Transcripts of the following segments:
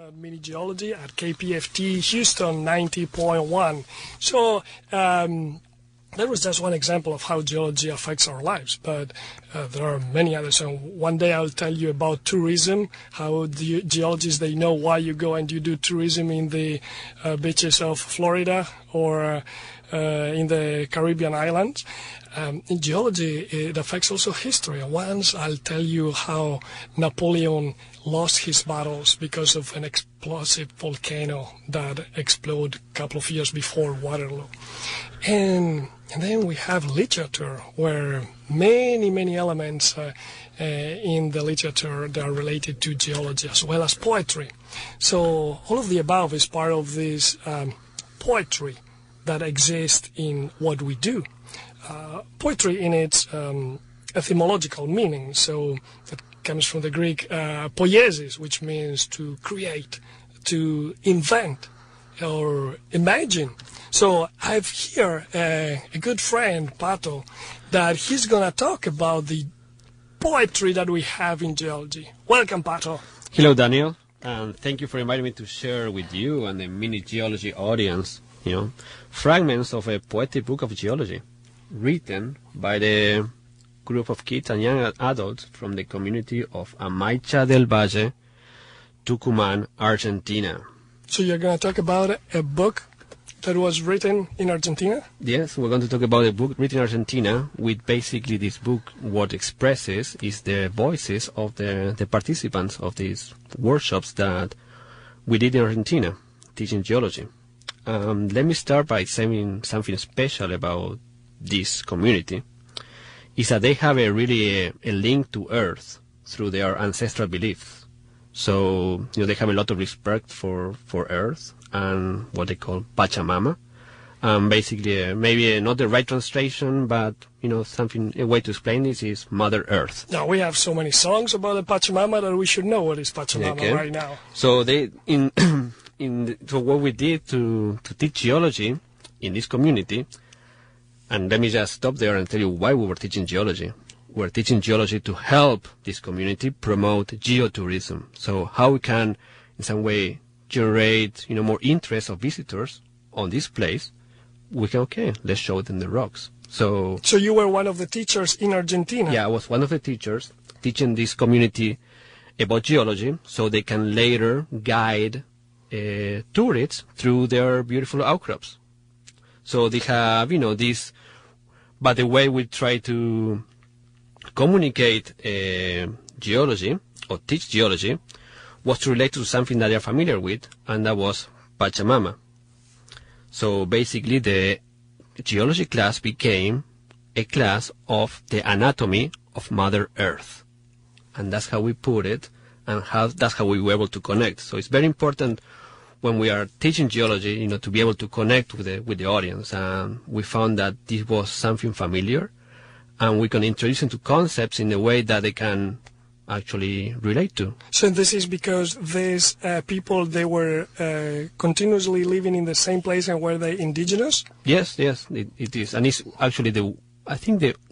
Mini Geology at KPFT Houston 90.1. So that was just one example of how geology affects our lives, but there are many others. So one day I'll tell you about tourism, how the geologists, they know why you go and you do tourism in the beaches of Florida or in the Caribbean islands. In geology, it affects also history. Once I'll tell you how Napoleon lost his battles because of an explosive volcano that exploded a couple of years before Waterloo. And then we have literature, where many elements in the literature that are related to geology, as well as poetry. So all of the above is part of this poetry that exists in what we do. Poetry in its etymological meaning, so that comes from the Greek poiesis, which means to create, to invent, or imagine. So I've here a good friend, Pato, that he's going to talk about the poetry that we have in geology. Welcome, Pato. Hello, Daniel, and thank you for inviting me to share with you and the Mini Geology audience, fragments of a poetic book of geology, written by the group of kids and young adults from the community of Amaicha del Valle, Tucumán, Argentina. So you're going to talk about a book that was written in Argentina? Yes, we're going to talk about a book written in Argentina, with basically this book, what expresses is the voices of the participants of these workshops that we did in Argentina, teaching geology. Let me start by saying something special about this community, is that they have a link to Earth through their ancestral beliefs. So, they have a lot of respect for Earth and what they call pachamama. Basically, maybe not the right translation, but, a way to explain this is Mother Earth. Now, we have so many songs about the Pachamama that we should know what is Pachamama right now. So so what we did to teach geology in this community, and let me just stop there and tell you why we were teaching geology. We're teaching geology to help this community promote geotourism. So how we can, in some way, generate, more interest of visitors on this place. We can, let's show them the rocks. So you were one of the teachers in Argentina? Yeah, I was one of the teachers teaching this community about geology, so they can later guide tourists through their beautiful outcrops. So they have, this, but the way we try to communicate geology or teach geology was to relate to something that they're familiar with, and that was Pachamama. So basically the geology class became a class of the anatomy of Mother Earth. And that's how we put it, and that's how we were able to connect. So it's very important when we are teaching geology, to be able to connect with the audience. And we found that this was something familiar, and we can introduce them to concepts in a way that they can actually relate to. So this is because these people, they were continuously living in the same place, and were they indigenous? Yes, it is. And it's actually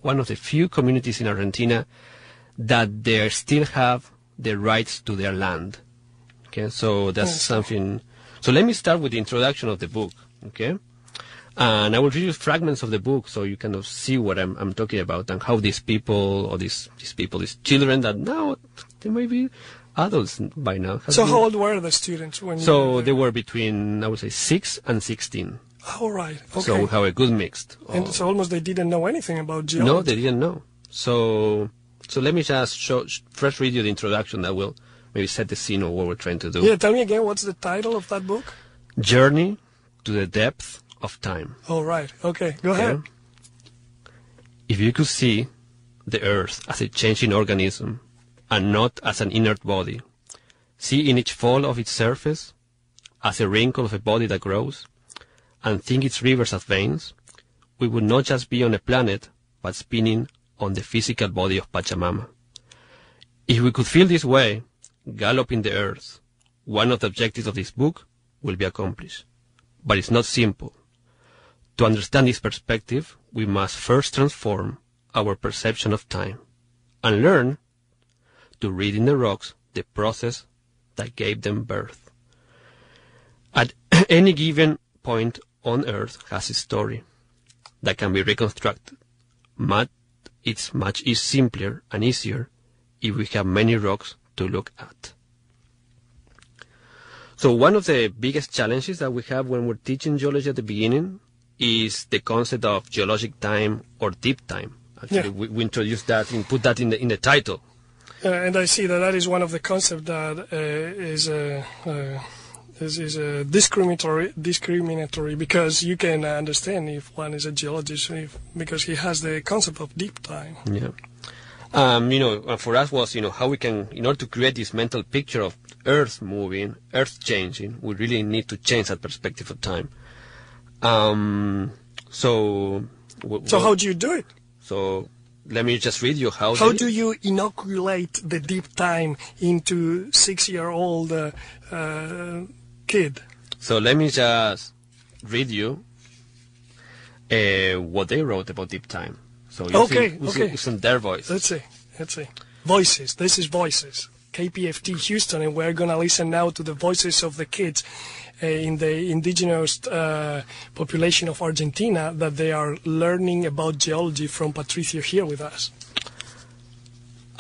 one of the few communities in Argentina that they still have the rights to their land. Okay, so that's something. So let me start with the introduction of the book, okay? And I will read you fragments of the book so you kind of see what I'm talking about, and how these people, or these children that now, they may be adults by now. So how old were the students when So they were between, I would say, 6 and 16. All right, okay. So we have a good mix. And so almost they didn't know anything about geology. No, they didn't know. So let me just first read you the introduction that will maybe set the scene of what we're trying to do. Yeah, tell me again, what's the title of that book? Journey to the Depth of Time. All right. Okay. Go ahead. If you could see the Earth as a changing organism and not as an inert body, see in each fold of its surface as a wrinkle of a body that grows, and think its rivers as veins, we would not just be on a planet, but spinning on the physical body of Pachamama. If we could feel this way, galloping the Earth, one of the objectives of this book will be accomplished. But it's not simple. To understand this perspective, we must first transform our perception of time and learn to read in the rocks the process that gave them birth. At any given point on Earth has a story that can be reconstructed. It's much simpler and easier if we have many rocks to look at. So one of the biggest challenges that we have when we're teaching geology at the beginning is the concept of geologic time or deep time. Actually, we introduced that and put that in the title. And I see that is one of the concepts that is discriminatory because you can understand if one is a geologist because he has the concept of deep time. Yeah. For us was, how we can, in order to create this mental picture of Earth moving, Earth changing, we really need to change that perspective of time. So how do you do it? So let me just read you how. How do you inoculate the deep time into 6-year-old kid? So let me just read you what they wrote about deep time. So it's in their voice. Let's see. Voices. This is Voices. KPFT Houston, and we're going to listen now to the voices of the kids in the indigenous population of Argentina that they are learning about geology from Patricio here with us.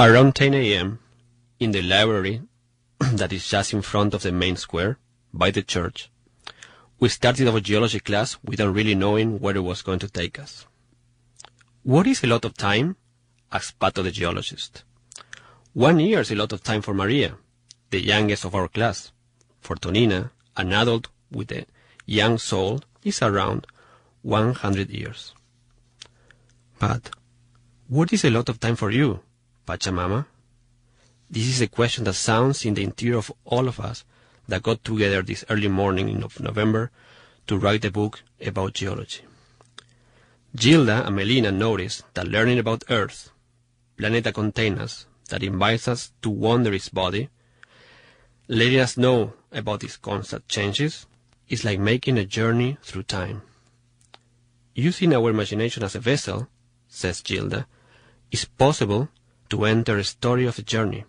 Around 10 a.m. in the library that is just in front of the main square by the church, we started our geology class without really knowing where it was going to take us. What is a lot of time? Asked Pato the geologist. 1 year is a lot of time for Maria, the youngest of our class. For Tonina, an adult with a young soul, is around 100 years. But what is a lot of time for you, Pachamama? This is a question that sounds in the interior of all of us that got together this early morning of November to write a book about geology. Gilda and Melina noticed that learning about Earth, planet that contains us, that invites us to wonder its body, letting us know about its constant changes, is like making a journey through time. Using our imagination as a vessel, says Gilda, is possible to enter a story of a journey.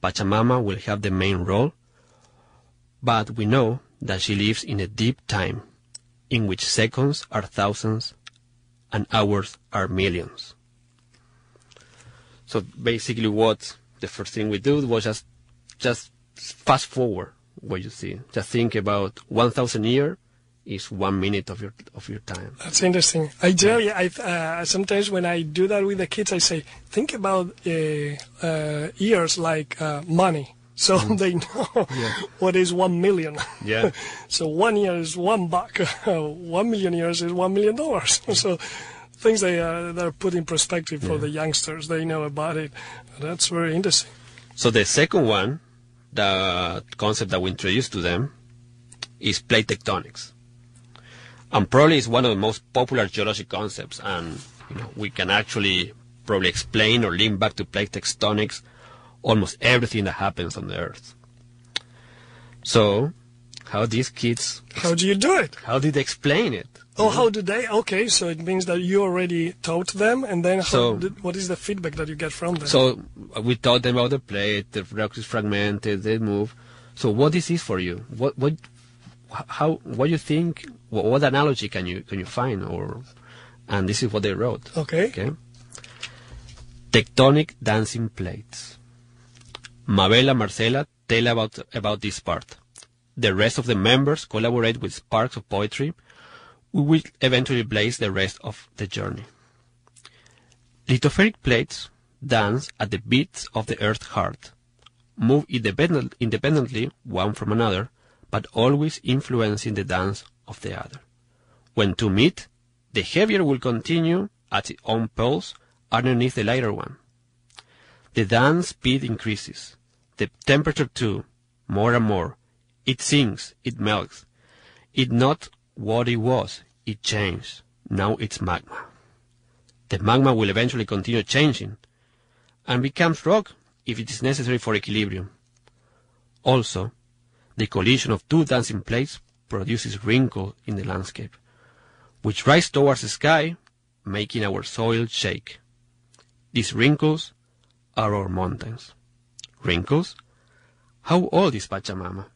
Pachamama will have the main role, but we know that she lives in a deep time, in which seconds are thousands and hours are millions. So basically what the first thing we do was just fast forward what you see. Just think about 1,000 years is 1 minute of your time. That's interesting. Ideally, sometimes when I do that with the kids, I say, think about years like money. So they know what is 1 million. Yeah. So 1 year is $1. 1 million years is $1 million. So things they are put in perspective for the youngsters. They know about it. That's very interesting. So the second one, the concept that we introduced to them, is plate tectonics. And probably it's one of the most popular geology concepts. And we can actually probably explain or link back to plate tectonics almost everything that happens on the Earth. So, how these kids... How do you do it? How did they explain it? Oh, how do they? Okay, so it means that you already taught them, and then what is the feedback that you get from them? So, we taught them about the plate, the rock is fragmented, they move. So, what this is for you? What you think? What analogy can you find? And this is what they wrote. Okay. Tectonic dancing plates. Mabel and Marcela tell about this part. The rest of the members collaborate with sparks of poetry. We will eventually blaze the rest of the journey. Lithospheric plates dance at the beats of the Earth's heart, move independently one from another, but always influencing the dance of the other. When two meet, the heavier will continue at its own pulse underneath the lighter one. The dance speed increases, the temperature too, more and more. It sinks, it melts. It's not what it was, it changed. Now it's magma. The magma will eventually continue changing and becomes rock if it is necessary for equilibrium. Also, the collision of two dancing plates produces wrinkles in the landscape, which rise towards the sky, making our soil shake. These wrinkles are our mountains. Wrinkles? How old is Pachamama?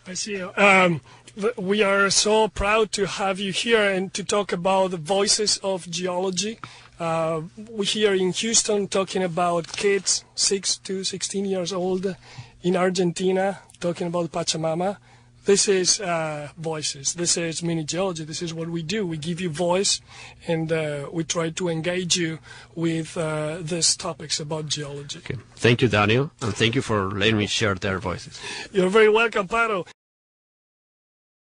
I see. We are so proud to have you here and to talk about the voices of geology. We're here in Houston talking about kids 6 to 16 years old in Argentina talking about Pachamama. This is voices. This is mini geology. This is what we do. We give you voice, and we try to engage you with these topics about geology. Okay. Thank you, Daniel, and thank you for letting me share their voices. You're very welcome, Pato.